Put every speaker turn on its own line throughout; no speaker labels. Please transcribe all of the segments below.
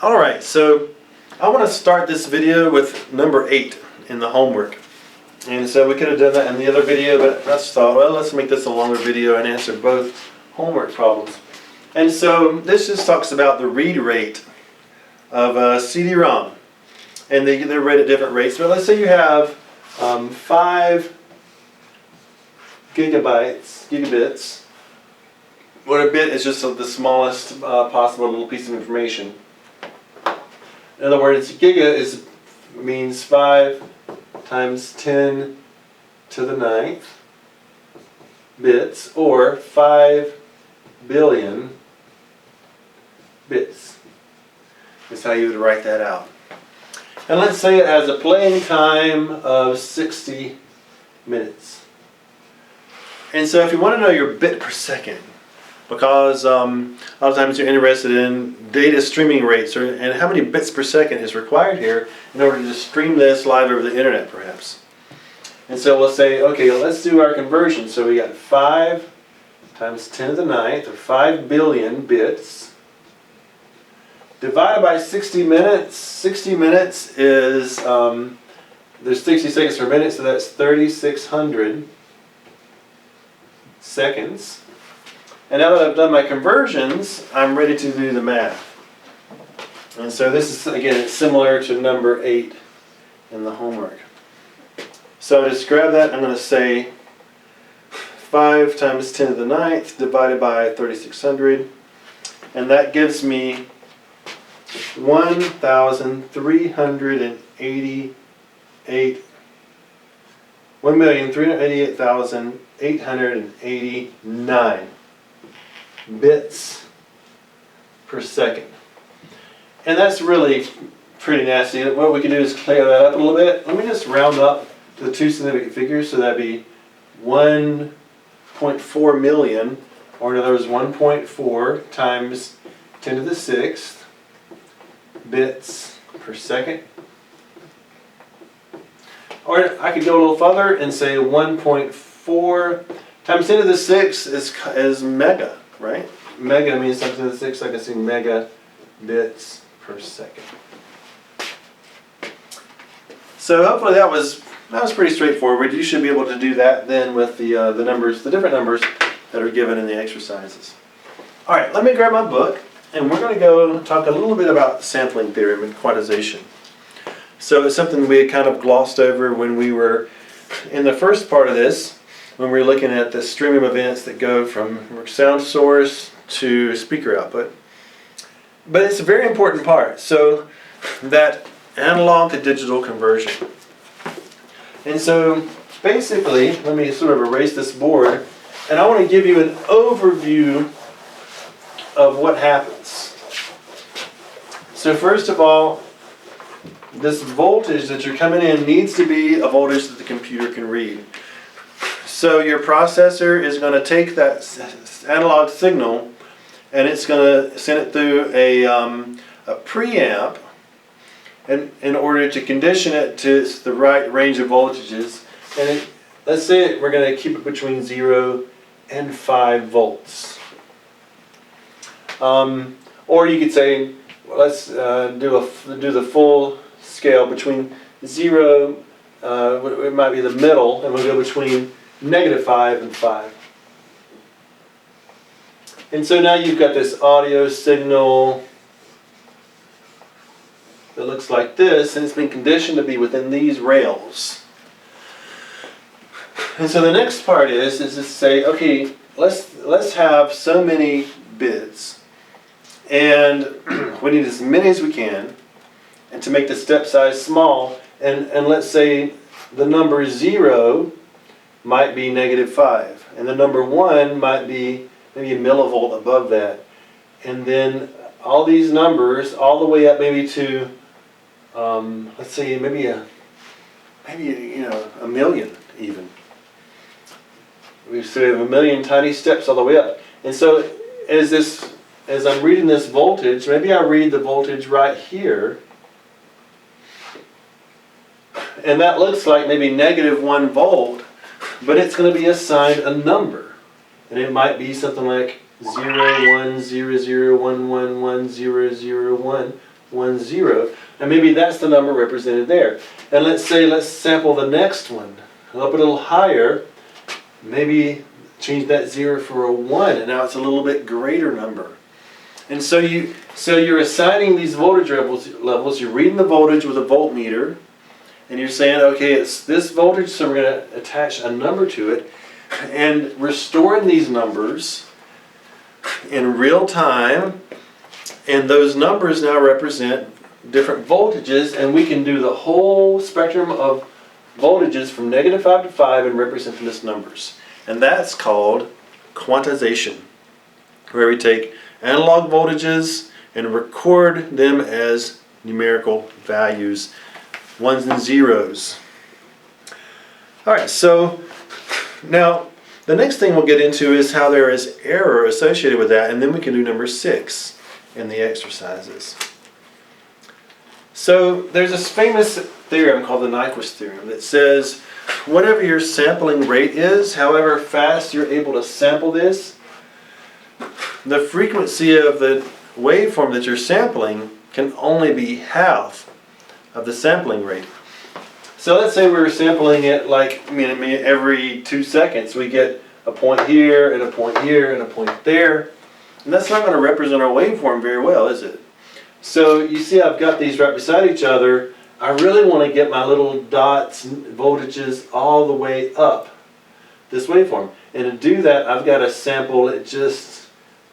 Alright, so I want to start this video with number 8 in the homework. And so we could have done that in the other video, but I just thought, well, let's make this a longer video and answer both homework problems. And so this just talks about the read rate of a CD-ROM. And they're read at different rates. But let's say you have 5 gigabits. What a bit is just the smallest possible little piece of information. In other words, giga means 5 times 10 to the 9th bits, or 5 billion bits. Is how you would write that out. And let's say it has a playing time of 60 minutes. And so if you want to know your bit per second, because a lot of times you're interested in data streaming rates and how many bits per second is required here in order to stream this live over the internet perhaps. And so we'll say, okay, let's do our conversion. So we got 5 times 10 to the 9th, or 5 billion bits, divided by 60 minutes. 60 minutes is, there's 60 seconds per minute, so that's 3,600 seconds. And now that I've done my conversions, I'm ready to do the math. And so this is, again, it's similar to number 8 in the homework. So to grab that, I'm going to say 5 times 10 to the 9th divided by 3,600. And that gives me 1,388,889 bits per second. And that's really pretty nasty. What we can do is clear that up a little bit. Let me just round up to the 2 significant figures, so that'd be 1.4 million, or in other words 1.4 times 10 to the 6th bits per second. Or I could go a little further and say 1.4 times 10 to the 6th is mega, right? Mega means something to the 6th, so I can say mega bits per second. So hopefully that was pretty straightforward. You should be able to do that then with the different numbers that are given in the exercises. All right, let me grab my book, and we're going to go talk a little bit about sampling theorem and quantization. So it's something we had kind of glossed over when we were in the first part of this, when we were looking at the stream of events that go from sound source to speaker output. But it's a very important part, so that analog to digital conversion. And so basically, let me sort of erase this board, and I want to give you an overview of what happens. So first of all, this voltage that you're coming in needs to be a voltage that the computer can read. So your processor is going to take that analog signal and it's going to send it through a preamp in order to condition it to the right range of voltages. And let's say we're going to keep it between 0 and 5 volts. Or you could say, well, let's do the full scale between 0, it might be the middle, and we'll go between -5 and 5. And so now you've got this audio signal that looks like this, and it's been conditioned to be within these rails. And so the next part is to say, okay, let's have so many bits, and we need as many as we can, and to make the step size small, and let's say the number 0 might be -5, and the number 1 might be maybe a millivolt above that, and then all these numbers all the way up maybe to let's say maybe a million even. We sort of a million tiny steps all the way up. And so as I'm reading this voltage, maybe I read the voltage right here, and that looks like maybe -1 volt, but it's going to be assigned a number. And it might be something like 0, 1, 0, 0, 1, 1, 1, 0, 0, 1, 1, 0. And maybe that's the number represented there. And let's sample the next one. Up a little higher, maybe change that 0 for a 1, and now it's a little bit greater number. And so you're assigning these voltage levels. You're reading the voltage with a voltmeter, and you're saying, okay, it's this voltage, so we're going to attach a number to it, and restoring these numbers in real time, and those numbers now represent different voltages, and we can do the whole spectrum of voltages from -5 to 5 and represent them as numbers. And that's called quantization, where we take analog voltages and record them as numerical values, 1s and 0s. Alright, so now the next thing we'll get into is how there is error associated with that, and then we can do number 6 in the exercises. So there's this famous theorem called the Nyquist theorem that says whatever your sampling rate is, however fast you're able to sample this, the frequency of the waveform that you're sampling can only be half of the sampling rate. So let's say we were sampling it like every 2 seconds. We get a point here and a point here and a point there. And that's not going to represent our waveform very well, is it? So you see I've got these right beside each other. I really want to get my little dots and voltages all the way up this waveform. And to do that, I've got to sample it just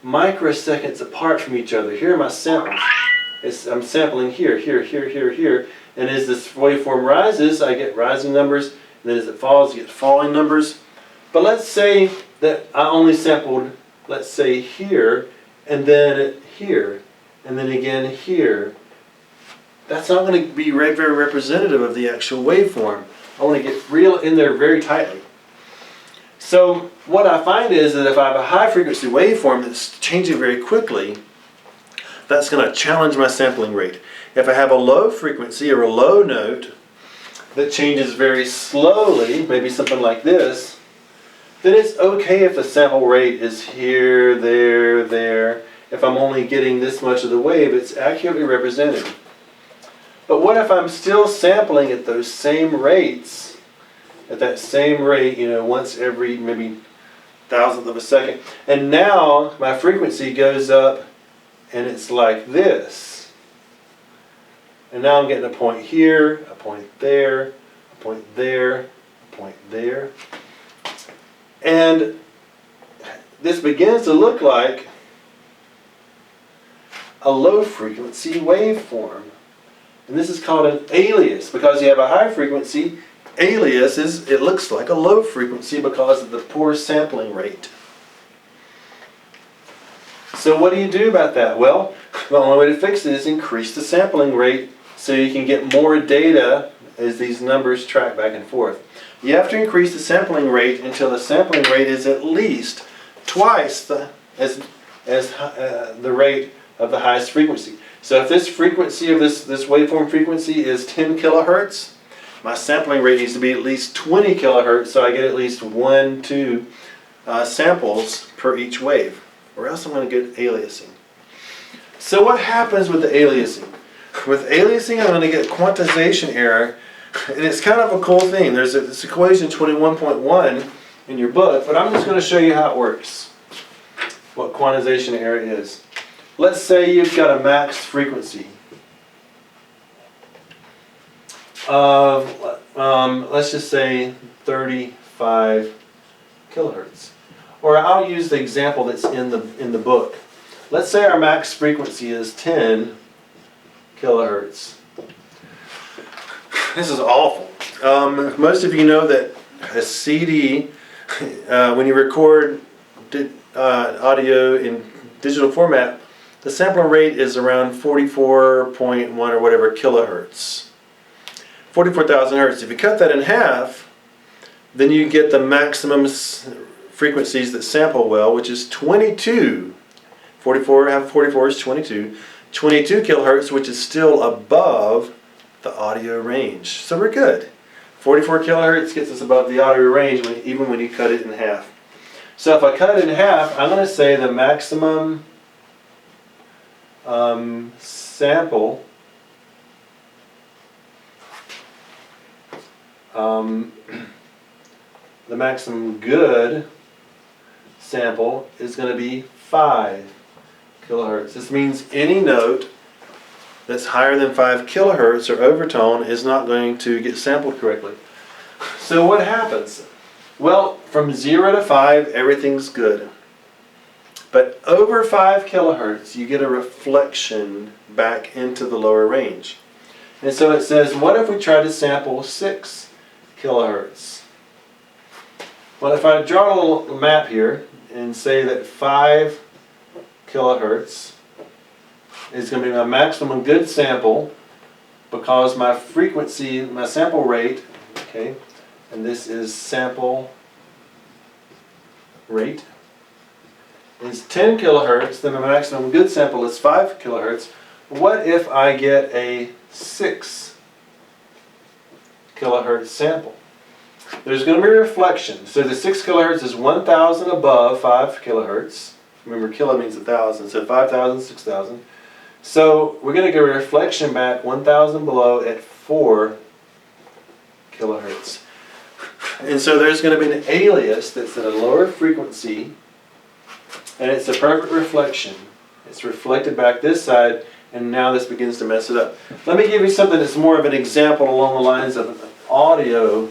microseconds apart from each other. Here are my samples. I'm sampling here, here, here, here, here. And as this waveform rises, I get rising numbers. And then as it falls, you get falling numbers. But let's say that I only sampled, let's say here, and then here, and then again here. That's not going to be very representative of the actual waveform. I want to get real in there very tightly. So what I find is that if I have a high frequency waveform that's changing very quickly, that's going to challenge my sampling rate. If I have a low frequency or a low note that changes very slowly, maybe something like this, then it's okay if the sample rate is here, there, there. If I'm only getting this much of the wave, it's accurately represented. But what if I'm still sampling at those same rates, at that same rate, once every maybe thousandth of a second, and now my frequency goes up and it's like this. And now I'm getting a point here, a point there, a point there, a point there. And this begins to look like a low frequency waveform. And this is called an alias. Because you have a high frequency, alias it looks like a low frequency because of the poor sampling rate. So what do you do about that? Well, the only way to fix it is increase the sampling rate so you can get more data as these numbers track back and forth. You have to increase the sampling rate until the sampling rate is at least twice the rate of the highest frequency. So if this frequency of this waveform frequency is 10 kilohertz, my sampling rate needs to be at least 20 kilohertz, so I get at least 1-2 samples per each wave, or else I'm going to get aliasing. So what happens with the aliasing? With aliasing, I'm going to get quantization error, and it's kind of a cool thing. There's this equation 21.1 in your book, but I'm just going to show you how it works, what quantization error is. Let's say you've got a max frequency of, let's just say 35 kilohertz. Or I'll use the example that's in the book. Let's say our max frequency is 10 kilohertz. This is awful. Most of you know that a CD, when you record audio in digital format, the sampling rate is around 44.1 or whatever kilohertz. 44,000 hertz. If you cut that in half, then you get the maximum frequencies that sample well, which is 22. 44, half of 44 is 22. 22 kilohertz, which is still above the audio range. So we're good. 44 kilohertz gets us above the audio range even when you cut it in half. So if I cut it in half, I'm going to say the maximum sample the maximum good sample is going to be 5 kilohertz. This means any note that's higher than 5 kilohertz or overtone is not going to get sampled correctly. So what happens? Well, from 0 to 5, everything's good. But over 5 kilohertz, you get a reflection back into the lower range. And so it says, what if we try to sample 6 kilohertz? Well, if I draw a little map here and say that 5 kilohertz is going to be my maximum good sample because my frequency, my sample rate, okay, and this is sample rate, is 10 kilohertz, then my maximum good sample is 5 kilohertz. What if I get a 6 kilohertz sample? There's going to be a reflection. So the 6 kilohertz is 1,000 above 5 kilohertz. Remember, kilo means 1,000, so 5,000, 6,000. So we're going to get a reflection back 1,000 below at 4 kilohertz. And so there's going to be an alias that's at a lower frequency, and it's a perfect reflection. It's reflected back this side, and now this begins to mess it up. Let me give you something that's more of an example along the lines of an audio